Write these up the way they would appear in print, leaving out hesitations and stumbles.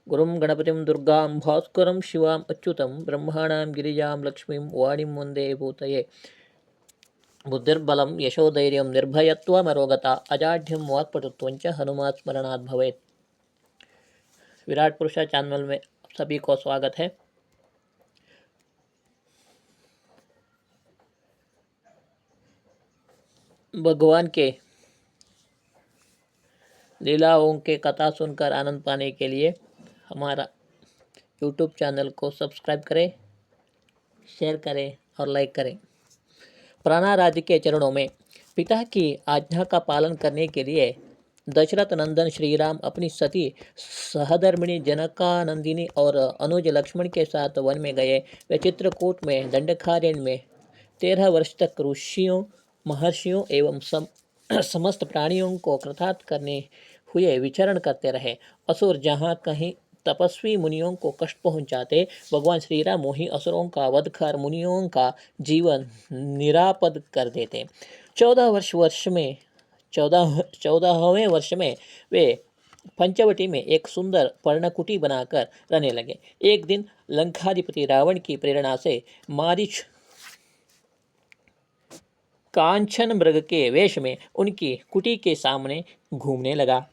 गुरुं गणपतिं दुर्गां भास्करं शिवाम् अच्युतं ब्रह्माणां गिरिजां लक्ष्मीं वाणीं वन्दे भूतये। बुद्धिर्बलं यशोधैर्यं निर्भयत्वमरोगता अजाढ्यं वाक्पटुत्वं च हनुमात् स्मरणात् भवेत्। विराट पुरुषा चैनल में सभी को स्वागत है। भगवान के लीलाओं के कथा सुनकर आनंद पाने के लिए हमारा यूट्यूब चैनल को सब्सक्राइब करें, शेयर करें और लाइक करें। प्राणाराध्य के चरणों में पिता की आज्ञा का पालन करने के लिए दशरथ नंदन श्री राम अपनी सती सहधर्मिणी जनकानंदिनी और अनुज लक्ष्मण के साथ वन में गए। वे चित्रकूट में दंडकारण्य में 13 वर्ष तक ऋषियों, महर्षियों एवं समस्त प्राणियों को कृतार्थ करने हुए विचरण करते रहे। असुर जहाँ कहीं तपस्वी मुनियों को कष्ट पहुंचाते, भगवान श्री राम वहीं असुरों का वध कर मुनियों का जीवन निरापद कर देते। 14वें वर्ष में वे पंचवटी में एक सुंदर पर्णकुटी बनाकर रहने लगे। एक दिन लंकाधिपति रावण की प्रेरणा से मारीच कांचन मृग के वेश में उनकी कुटी के सामने घूमने लगा।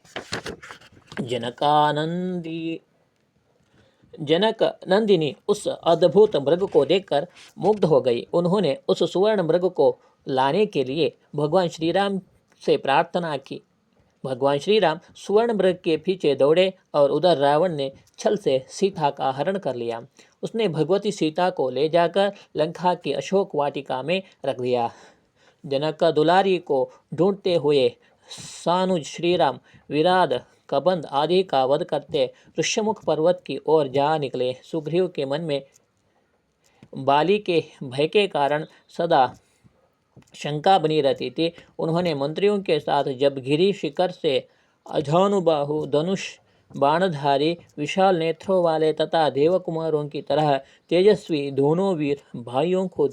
जनक नंदिनी उस अद्भुत मृग को देखकर मुग्ध हो गई। उन्होंने उस सुवर्ण मृग को लाने के लिए भगवान श्री राम से प्रार्थना की। भगवान श्री राम सुवर्ण मृग के पीछे दौड़े और उधर रावण ने छल से सीता का हरण कर लिया। उसने भगवती सीता को ले जाकर लंका की अशोक वाटिका में रख दिया। जनक दुलारी को ढूंढते हुए सानुज श्रीराम विराट कबंध आदि का वध करते ऋष्यमुख पर्वत की ओर जा निकले। सुग्रीव के मन में बाली के भय के कारण सदा शंका बनी रहती थी। उन्होंने मंत्रियों के साथ जब गिरी शिखर से अजानुबाहु धनुष बाणधारी विशाल नेत्रों वाले तथा देवकुमारों की तरह तेजस्वी दोनों वीर भाइयों को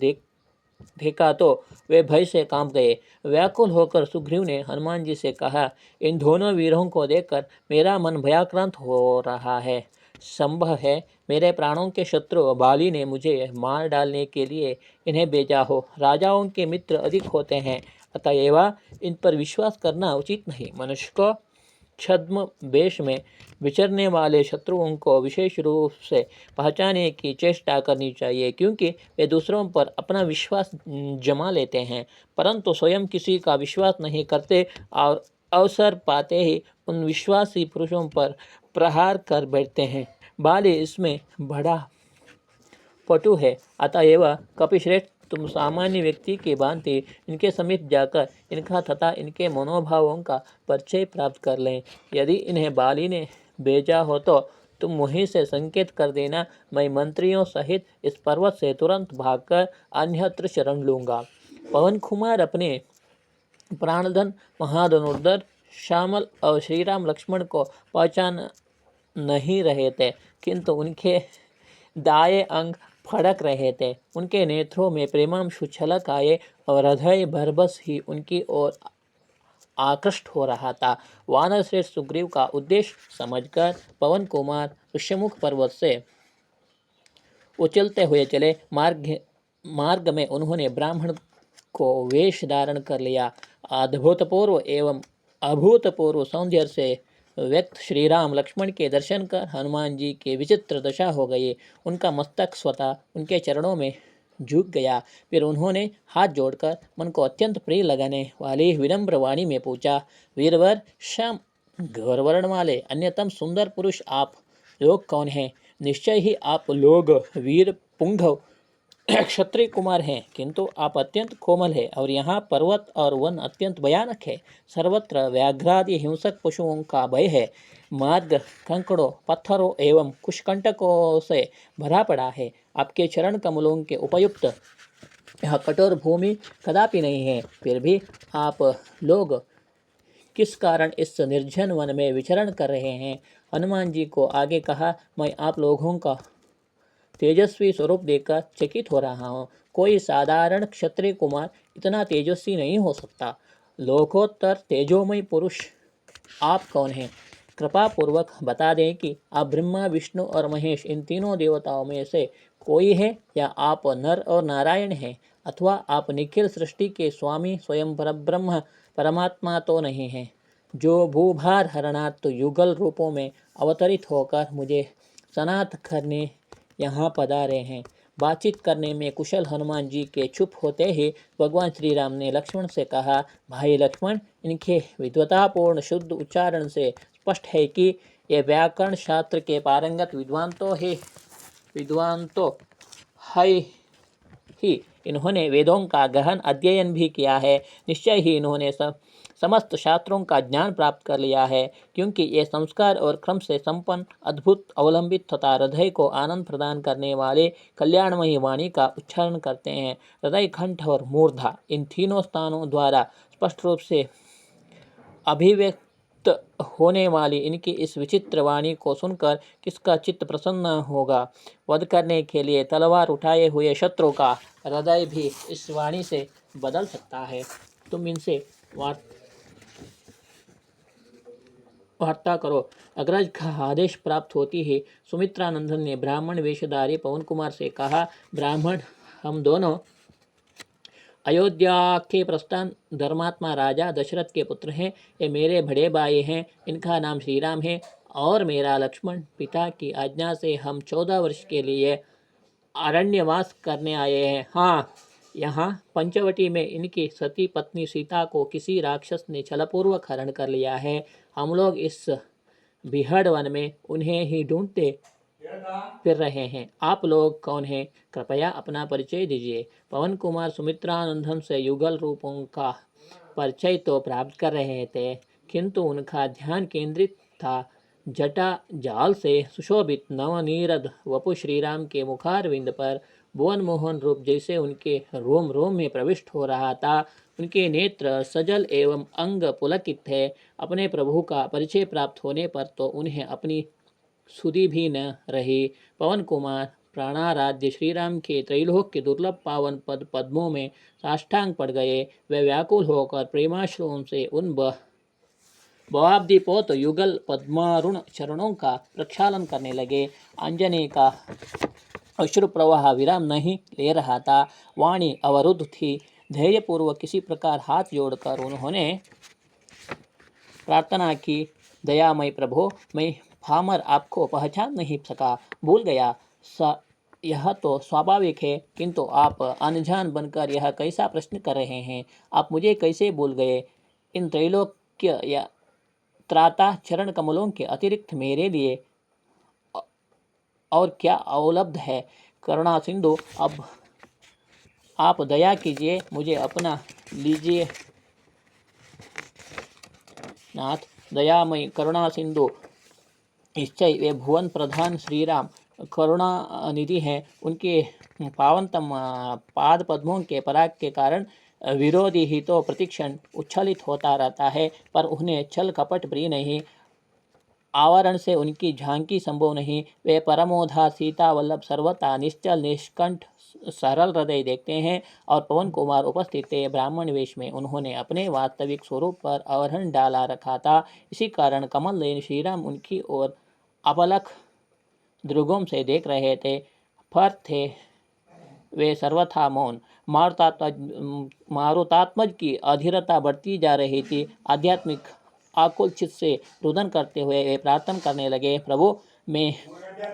देखा तो वे भय से कांप गए। व्याकुल होकर सुग्रीव ने हनुमान जी से कहा, इन दोनों वीरों को देखकर मेरा मन भयाक्रांत हो रहा है। संभव है मेरे प्राणों के शत्रु बाली ने मुझे मार डालने के लिए इन्हें भेजा हो। राजाओं के मित्र अधिक होते हैं, अतएव इन पर विश्वास करना उचित नहीं। मनुष्य को छद्म वेश में विचरने वाले शत्रुओं को विशेष रूप से पहचानने की चेष्टा करनी चाहिए, क्योंकि वे दूसरों पर अपना विश्वास जमा लेते हैं परंतु स्वयं किसी का विश्वास नहीं करते और अवसर पाते ही उन विश्वासी पुरुषों पर प्रहार कर बैठते हैं। बाली इसमें बड़ा पटु है, अतएव कपिश्रेष्ठ तुम सामान्य व्यक्ति की भांति इनके समीप जाकर इनका तथा इनके मनोभावों का परिचय प्राप्त कर लें। यदि इन्हें बाली ने भेजा हो तो तुम वहीं से संकेत कर देना। मैं मंत्रियों सहित इस पर्वत से तुरंत भागकर अन्यत्र शरण लूँगा। पवन कुमार अपने प्राणधन महाधनुर्धर श्यामल और श्रीराम लक्ष्मण को पहचान नहीं रहे थे, किंतु उनके दाएं अंग फड़क रहे थे। उनके नेत्रों में प्रेमांशु छलक आए और हृदय भरबस ही उनकी ओर आकृष्ट हो रहा था। वानर श्रेष्ठ सुग्रीव का उद्देश्य समझकर पवन कुमार ऋष्यमुख पर्वत से उछलते हुए चले। मार्ग में उन्होंने ब्राह्मण को वेश धारण कर लिया। अभूतपूर्व एवं अभूतपूर्व सौंदर्य से व्यक्त श्री राम लक्ष्मण के दर्शन कर हनुमान जी की विचित्र दशा हो गई। उनका मस्तक स्वतः उनके चरणों में झुक गया। फिर उन्होंने हाथ जोड़कर मन को अत्यंत प्रिय लगाने वाली विनम्र वाणी में पूछा, वीरवर श्याम गौरवर्ण वाले अन्यतम सुंदर पुरुष आप लोग कौन हैं? निश्चय ही आप लोग वीर पुंगव क्षत्रिय कुमार हैं, किंतु आप अत्यंत कोमल है और यहाँ पर्वत और वन अत्यंत भयानक है। सर्वत्र व्याघ्रादि हिंसक पशुओं का भय है। मार्ग कंकड़ों, पत्थरों एवं कुशकंटकों से भरा पड़ा है। आपके चरण कमलों के उपयुक्त यह कठोर भूमि कदापि नहीं है। फिर भी आप लोग किस कारण इस निर्जन वन में विचरण कर रहे हैं? हनुमान जी को आगे कहा, मैं आप लोगों का तेजस्वी स्वरूप देखकर चकित हो रहा हूँ। कोई साधारण क्षत्रिय कुमार इतना तेजस्वी नहीं हो सकता। लोकोत्तर तेजोमय पुरुष आप कौन हैं? कृपा पूर्वक बता दें कि आप ब्रह्मा, विष्णु और महेश इन तीनों देवताओं में से कोई है, या आप नर और नारायण हैं, अथवा आप निखिल सृष्टि के स्वामी स्वयं परब्रह्म परमात्मा तो नहीं हैं, जो भूभार हरणार्थ युगल रूपों में अवतरित होकर मुझे सनाथ करने यहाँ पधारे हैं। बातचीत करने में कुशल हनुमान जी के चुप होते ही भगवान श्री राम ने लक्ष्मण से कहा, भाई लक्ष्मण, इनके विद्वतापूर्ण शुद्ध उच्चारण से स्पष्ट है कि ये व्याकरण शास्त्र के पारंगत विद्वान तो है ही, इन्होंने वेदों का गहन अध्ययन भी किया है। निश्चय ही इन्होंने समस्त शास्त्रों का ज्ञान प्राप्त कर लिया है, क्योंकि ये संस्कार और क्रम से संपन्न, अद्भुत, अवलंबित तथा हृदय को आनंद प्रदान करने वाले कल्याणमयी वाणी का उच्चारण करते हैं। हृदय, कंठ और मूर्धा इन तीनों स्थानों द्वारा स्पष्ट रूप से अभिव्यक्त होने वाली इनकी इस विचित्र वाणी को सुनकर किसका चित्त प्रसन्न होगा। वध करने के लिए तलवार उठाए हुए शत्रु का हृदय भी इस वाणी से बदल सकता है। तुम इनसे वार्ता करो। अग्रज का आदेश प्राप्त होती ही सुमित्रानंदन ने ब्राह्मण वेशधारी पवन कुमार से कहा, ब्राह्मण, हम दोनों अयोध्या के प्रस्थान धर्मात्मा राजा दशरथ के पुत्र हैं। ये मेरे बड़े भाई हैं, इनका नाम श्री राम है, और मेरा लक्ष्मण। पिता की आज्ञा से हम 14 वर्ष के लिए अरण्यवास करने आए हैं। हाँ, यहाँ पंचवटी में इनकी सती पत्नी सीता को किसी राक्षस ने छलपूर्वक हरण कर लिया है। हम लोग इस बिहड़ वन में उन्हें ही ढूंढते फिर रहे हैं। आप लोग कौन हैं? कृपया अपना परिचय दीजिए। पवन कुमार सुमित्रानंदन से युगल रूपों का परिचय तो प्राप्त कर रहे थे, किंतु उनका ध्यान केंद्रित था जटा जाल से सुशोभित नवनीरद वपु श्रीराम के मुखारविंद पर। भुवन मोहन रूप जैसे उनके रोम रोम में प्रविष्ट हो रहा था। उनके नेत्र सजल एवं अंग पुलकित थे। अपने प्रभु का परिचय प्राप्त होने पर तो उन्हें अपनी सुधि भी न रही। पवन कुमार प्राणाराध्य श्रीराम के त्रैलोक के दुर्लभ पावन पद पद्मों में साष्टांग पड़ गए। वे व्याकुल होकर प्रेमाश्रुओं से उन भवाब्दीपोत युगल पद्मारुण चरणों का प्रक्षालन करने लगे। आंजनेय का अश्रु प्रवाह विराम नहीं ले रहा था। वाणी अवरुद्ध थी। धैर्यपूर्वक किसी प्रकार हाथ जोड़कर उन्होंने प्रार्थना की, दयामय प्रभु, मैं फामर आपको पहचान नहीं सका, भूल गया। यह तो स्वाभाविक है, किंतु आप अनजान बनकर यह कैसा प्रश्न कर रहे हैं? आप मुझे कैसे भूल गए? इन त्रैलोक्य या त्राता चरण कमलों के अतिरिक्त मेरे लिए और क्या अवलब्ध है? करुणा सिंधु, अब आप दया कीजिए, मुझे अपना लीजिए। नाथ, दयामय करुणा सिंधु, निश्चय वे भुवन प्रधान श्री राम करुणा निधि हैं। उनके पावनतम पाद पद्मों के पराग के कारण विरोधी ही तो प्रतिक्षण उच्छलित होता रहता है, पर उन्हें छल कपट प्रिय नहीं। आवरण से उनकी झांकी संभव नहीं। वे परमोधा सीता वल्लभ सर्वथा निश्चल निष्कंठ सरल हृदय देखते हैं। और पवन कुमार उपस्थित थे। ब्राह्मण वेश में उन्होंने अपने वास्तविक स्वरूप पर आवरण डाला रखा था। इसी कारण कमल नयन श्रीराम उनकी ओर अपलक दृगों से देख रहे थे। पर थे वे सर्वथा मौन। मारुतात्मज की अधीरता बढ़ती जा रही थी। आध्यात्मिक आकुल चित्त से रुदन करते हुए वे प्रार्थना करने लगे, प्रभु, मैं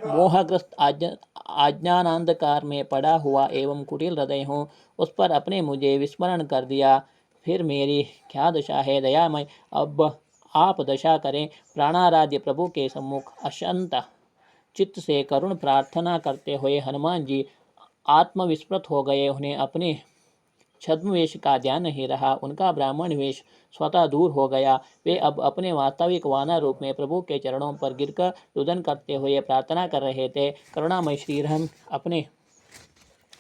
मोहग्रस्त अज्ञानांधकार में पड़ा हुआ एवं कुटिल हृदय हूँ। उस पर अपने मुझे विस्मरण कर दिया, फिर मेरी क्या दशा है? दयामय, अब आप दशा करें। प्राणाराध्य प्रभु के सम्मुख अशांत चित्त से करुण प्रार्थना करते हुए हनुमान जी आत्मविस्मृत हो गए। उन्हें अपने छद्मवेश का ध्यान नहीं रहा। उनका ब्राह्मण वेश स्वतः दूर हो गया। वे अब अपने वास्तविक वानर रूप में प्रभु के चरणों पर गिरकर रुदन करते हुए प्रार्थना कर रहे थे। करुणामय श्रीराम अपने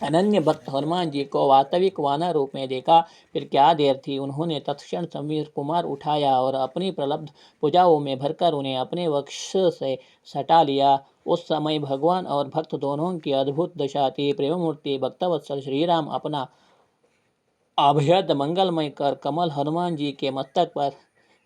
अनन्य भक्त हनुमान जी को वास्तविक वानर रूप में देखा। फिर क्या देर थी, उन्होंने तत्क्षण समीर कुमार उठाया और अपनी प्रलब्ध भुजाओं में भरकर उन्हें अपने वक्ष से सटा लिया। उस समय भगवान और भक्त दोनों की अद्भुत दशा थी। प्रेममूर्ति भक्तवत्सल श्रीराम अपना अभेद मंगलमय कर कमल हनुमान जी के मस्तक पर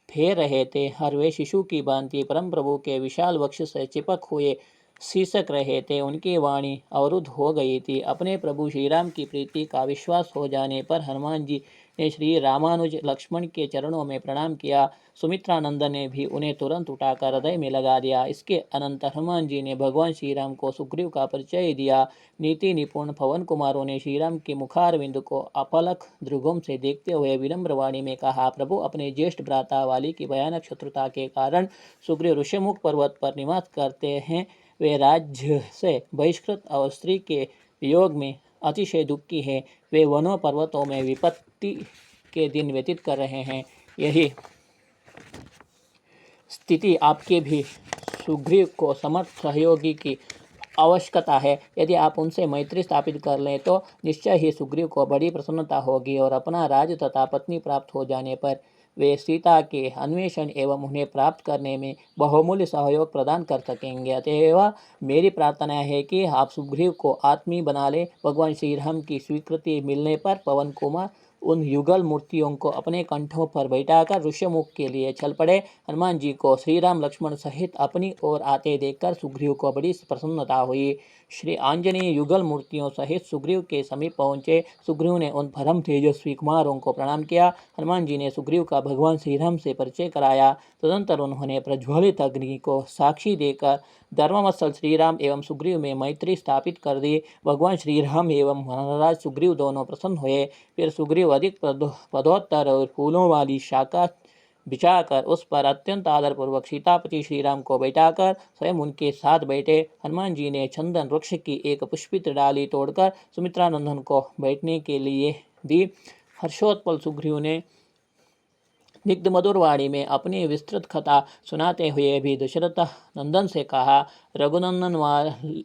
फेर रहे थे। हर वे शिशु की भांति परम प्रभु के विशाल वक्ष से चिपक हुए शीसक रहे थे। उनकी वाणी अवरुद्ध हो गई थी। अपने प्रभु श्री राम की प्रीति का विश्वास हो जाने पर हनुमान जी ने श्री रामानुज लक्ष्मण के चरणों में प्रणाम किया। सुमित्रानंद ने भी उन्हें तुरंत उठाकर हृदय में लगा दिया। इसके अनंतर हनुमान जी ने भगवान श्री राम को सुग्रीव का परिचय दिया। नीति निपुण पवन कुमारों ने श्री राम के मुखारविंद को अपलक दृगों से देखते हुए विनम्र वाणी में कहा, प्रभु अपने ज्येष्ठ भ्राता वाली की भयानक शत्रुता के कारण सुग्रीव ऋषिमुख पर्वत पर निवास करते हैं। वे राज्य से बहिष्कृत और स्त्री के वियोग में अतिशय दुखी है। वे वनों पर्वतों में विपत्ति के दिन व्यतीत कर रहे हैं। यही स्थिति आपके भी सुग्रीव को समर्थ सहयोगी की आवश्यकता है। यदि आप उनसे मैत्री स्थापित कर लें तो निश्चय ही सुग्रीव को बड़ी प्रसन्नता होगी और अपना राज तथा पत्नी प्राप्त हो जाने पर वे सीता के अन्वेषण एवं उन्हें प्राप्त करने में बहुमूल्य सहयोग प्रदान कर सकेंगे। अतएव मेरी प्रार्थना है कि आप सुग्रीव को आत्मीय बना ले। भगवान श्री राम की स्वीकृति मिलने पर पवन कुमार उन युगल मूर्तियों को अपने कंठों पर बैठाकर ऋष्यमुख के लिए चल पड़े। हनुमान जी को श्री राम लक्ष्मण सहित अपनी ओर आते देखकर सुग्रीव को बड़ी प्रसन्नता हुई। श्री आंजनेय युगल मूर्तियों सहित सुग्रीव के समीप पहुंचे। सुग्रीव ने उन परम तेजस्वी कुमारों को प्रणाम किया। हनुमान जी ने सुग्रीव का भगवान श्री राम से परिचय कराया। तदंतर उन्होंने प्रज्वलित अग्नि को साक्षी देकर धर्मवत्सल श्री राम एवं सुग्रीव में मैत्री स्थापित कर दी। भगवान श्री राम एवं वनराज सुग्रीव दोनों प्रसन्न हुए। फिर सुग्रीव अधिक पदोत्तर और फूलों वाली शाखा बिछाकर उस पर अत्यंत आदरपूर्वक सीतापति श्री राम को बैठाकर स्वयं उनके साथ बैठे। हनुमान जी ने चंदन वृक्ष की एक पुष्पित डाली तोड़कर सुमित्रानंदन को बैठने के लिए दी। हर्षोत्पल सुग्रीव ने निग्ध मधुर वाणी में अपनी विस्तृत कथा सुनाते हुए भी दशरथ नंदन से कहा, रघुनंदन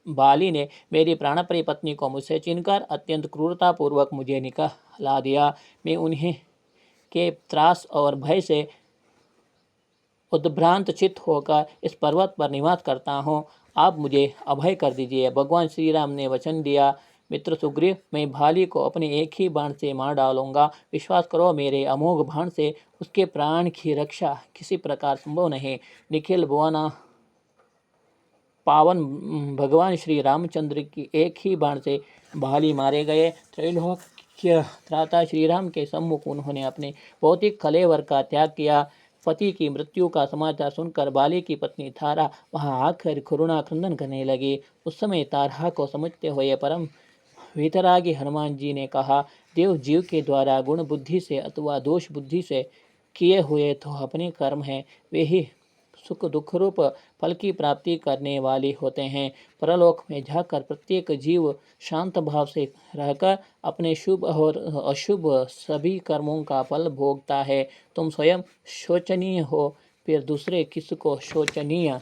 बाली ने मेरी प्राणप्रिय पत्नी को मुझसे छीनकर अत्यंत क्रूरतापूर्वक मुझे निकाला दिया। मैं उन्हें के त्रास और भय से उद्भ्रांत चित्त होकर इस पर्वत पर निवास करता हूँ। आप मुझे अभय कर दीजिए। भगवान श्री राम ने वचन दिया, मित्र सुग्रीव, मैं भाली को अपने एक ही बाण से मार डालूंगा। विश्वास करो, मेरे अमोघ बाण से उसके प्राण की रक्षा किसी प्रकार संभव नहीं। निखिल भुवना पावन भगवान श्री रामचंद्र की एक ही बाण से भाली मारे गए। त्रैलोक्य त्राता श्री राम के सम्मुख उन्होंने अपने भौतिक कलेवर का त्याग किया। पति की मृत्यु का समाचार सुनकर बाली की पत्नी तारा वहां आकर करुणा क्रंदन करने लगी। उस समय तारा को समझते हुए परम वीतरागी हनुमान जी ने कहा, देव जीव के द्वारा गुण बुद्धि से अथवा दोष बुद्धि से किए हुए तो अपने कर्म हैं, वे ही सुख दुख रूप फल की प्राप्ति करने वाले होते हैं। परलोक में जाकर प्रत्येक जीव शांत भाव से रहकर अपने शुभ और अशुभ सभी कर्मों का फल भोगता है। तुम स्वयं शोचनीय हो, फिर दूसरे किसको शोचनीय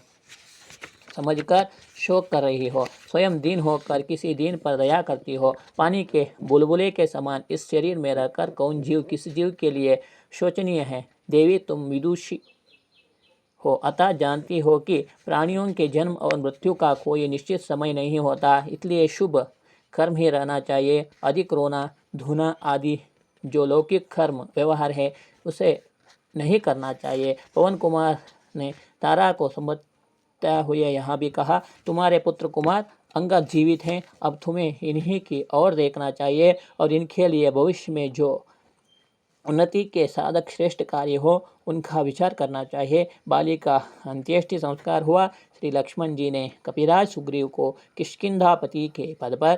समझकर शोक कर रही हो। स्वयं दीन होकर किसी दीन पर दया करती हो। पानी के बुलबुले के समान इस शरीर में रहकर कौन जीव किस जीव के लिए शोचनीय है। देवी, तुम विदुषी हो, अतः जानती हो कि प्राणियों के जन्म और मृत्यु का कोई निश्चित समय नहीं होता। इसलिए शुभ कर्म ही रहना चाहिए। अधिक रोना धोना आदि जो लौकिक कर्म व्यवहार है उसे नहीं करना चाहिए। पवन कुमार ने तारा को समझते हुए यहाँ भी कहा, तुम्हारे पुत्र कुमार अंगद जीवित हैं, अब तुम्हें इन्हीं की ओर देखना चाहिए और इनके लिए भविष्य में जो उन्नति के साधक श्रेष्ठ कार्य हो उनका विचार करना चाहिए। बाली का अंत्येष्टि संस्कार हुआ। श्री लक्ष्मण जी ने कपिराज सुग्रीव को किष्किंधापति के पद पर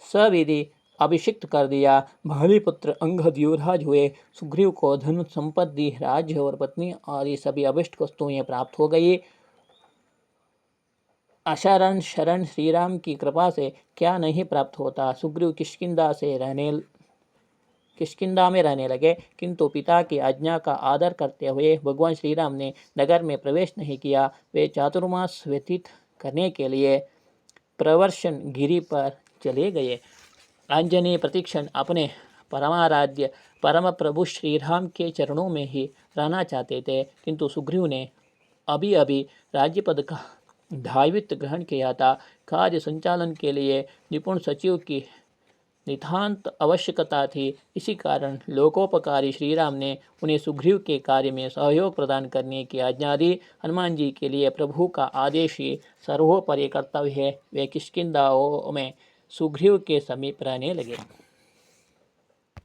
सविधि अभिषिक्त कर दिया। भाली पुत्र अंगद युवराज हुए। सुग्रीव को धन संपत्ति राज्य और पत्नी आदि सभी अभिष्ट वस्तुएं प्राप्त हो गई। अशरण शरण श्री राम की कृपा से क्या नहीं प्राप्त होता। सुग्रीव किष्किंधा में रहने लगे, किंतु पिता की आज्ञा का आदर करते हुए भगवान श्री राम ने नगर में प्रवेश नहीं किया। वे चातुर्मास व्यतीत करने के लिए प्रवर्षण गिरी पर चले गए। आंजनेय प्रतिक्षण अपने परमाराध्य परम प्रभु श्री राम के चरणों में ही रहना चाहते थे, किंतु सुग्रीव ने अभी अभी राज्यपद का दायित्व ग्रहण किया था। कार्य संचालन के लिए निपुण सचिव की नितांत आवश्यकता थी। इसी कारण लोकोपकारी श्री राम ने उन्हें सुग्रीव के कार्य में सहयोग प्रदान करने की आज्ञा दी। हनुमान जी के लिए प्रभु का आदेश ही सर्वोपरि कर्तव्य है। वे किष्किंधाओं में सुग्रीव के समीप रहने लगे।